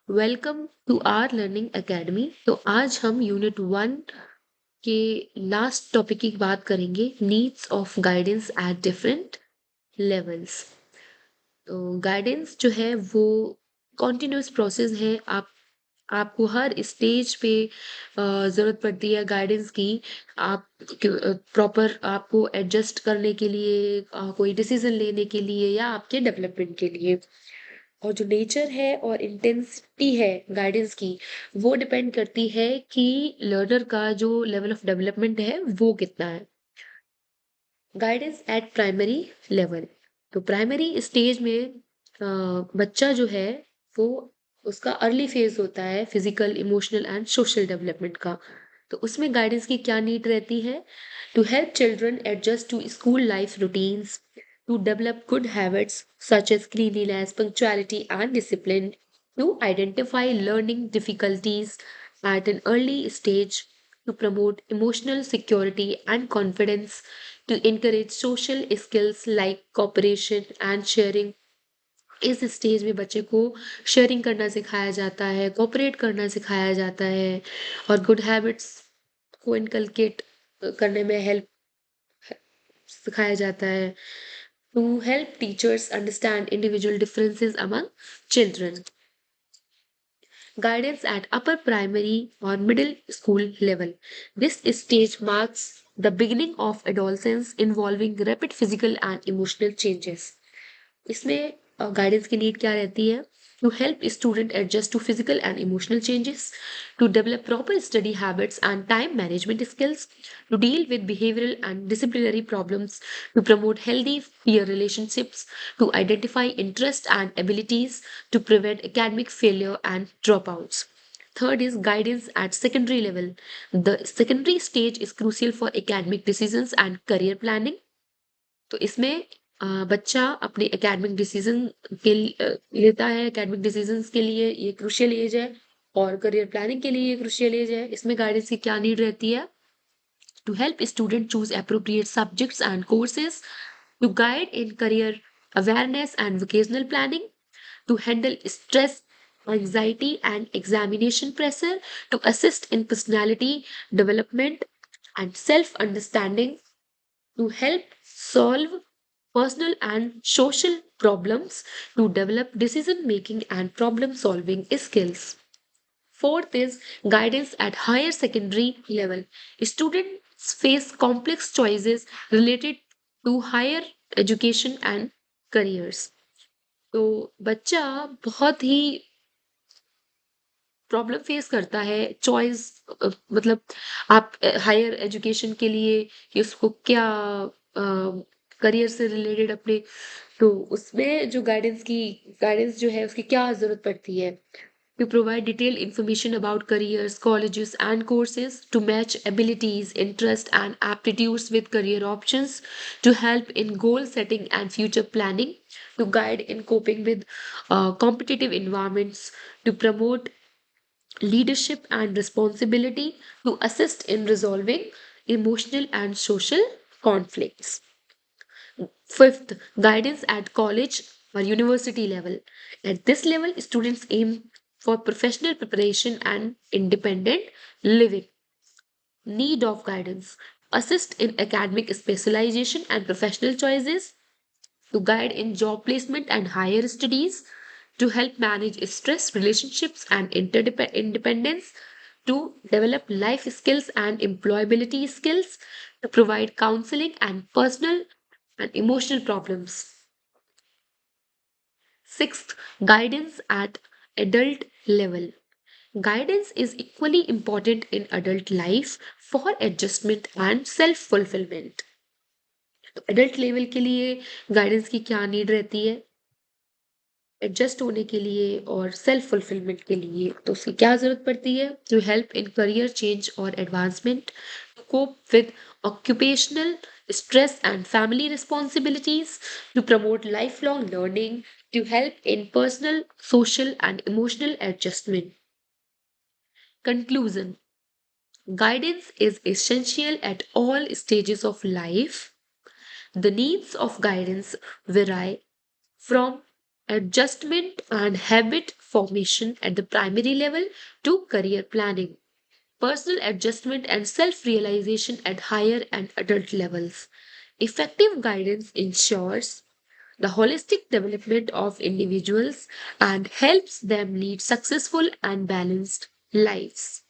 Welcome to our learning academy. तो आज हम यूनिट 1 के लास्ट टॉपिक की बात करेंगे, needs of guidance at different levels. तो गाइडेंस जो है वो कॉन्टिन्यूस प्रोसेस है। आपको हर स्टेज पे ज़रूरत पड़ती है गाइडेंस की। आप प्रॉपर आपको एडजस्ट करने के लिए, कोई डिसीजन लेने के लिए या आपके डेवलपमेंट के लिए। और जो नेचर है और इंटेंसिटी है गाइडेंस की, वो डिपेंड करती है कि लर्नर का जो लेवल ऑफ डेवलपमेंट है वो कितना है। Guidance eight primary level. तो प्राइमरी स्टेज में बच्चा जो है वो, उसका अर्ली फेज होता है physical, emotional and social development का। तो उसमें गाइडेंस की क्या नीड रहती है? To help children adjust to school life routines, to develop good habits such as cleanliness, punctuality, and discipline, to identify learning difficulties at an early stage, to promote emotional security and confidence, to encourage social skills like cooperation and sharing। इस stage में बच्चे को sharing करना सिखाया जाता है, cooperate करना सिखाया जाता है और गुड हैबिट्स को इनकलकेट करने में हेल्प सिखाया जाता है। To help teachers understand individual differences among children. Guidance at upper primary or middle school level. This stage marks the beginning of adolescence involving rapid physical and emotional changes. इसमें guidance की need क्या रहती है? To help student adjust to physical and emotional changes, to develop proper study habits and time management skills, to deal with behavioral and disciplinary problems, to promote healthy peer relationships, to identify interests and abilities, to prevent academic failure and dropouts. Third is guidance at secondary level. The secondary stage is crucial for academic decisions and career planning. तो इसमें बच्चा अपने academic decision लेता है। Academic decisions के लिए ये crucial as है और करियर प्लानिंग के लिए ये क्रूशियल एज है। इसमें गाइडेंस की क्या नीड रहती है? To help students choose appropriate subjects and courses, to guide in career awareness and vocational planning, to handle stress, anxiety, and examination pressure, to assist in personality development and self understanding, to help solve personal and social problems, to develop decision making and problem solving skills. Fourth is guidance at higher secondary level. Students face complex choices related to higher education and careers. तो बच्चा बहुत ही problem face करता है choice, मतलब आप higher education के लिए कि उसको क्या करियर से रिलेटेड अपने, तो उसमें जो गाइडेंस जो है उसकी क्या ज़रूरत पड़ती है? To provide detailed information about careers, colleges, and courses, to match abilities, interests, and aptitudes with career options, to help in goal setting and future planning, to guide in coping with competitive environments, to promote leadership and responsibility, to assist in resolving emotional and social conflicts. Fifth, guidance at college or university level. At this level, students aim for professional preparation and independent living. Need of guidance. Assist in academic specialization and professional choices, to guide in job placement and higher studies, to help manage stress, relationships, and independence, to develop life skills and employability skills, to provide counseling and personal and emotional problems. Sixth, guidance at adult level. Guidance is equally important in adult life for adjustment and self fulfillment. तो adult level के लिए guidance की क्या need रहती है? Adjust होने के लिए और सेल्फ फुलफिलमेंट के लिए तो उसकी क्या ज़रूरत पड़ती है? To help in career change और advancement, to cope with occupational stress and family responsibilities, to promote lifelong learning, to help in personal, social, and emotional adjustment. Conclusion. Guidance is essential at all stages of life. The needs of guidance vary from adjustment and habit formation at the primary level to career planning, personal adjustment and self realization at higher and adult levels. Effective guidance ensures the holistic development of individuals and helps them lead successful and balanced lives.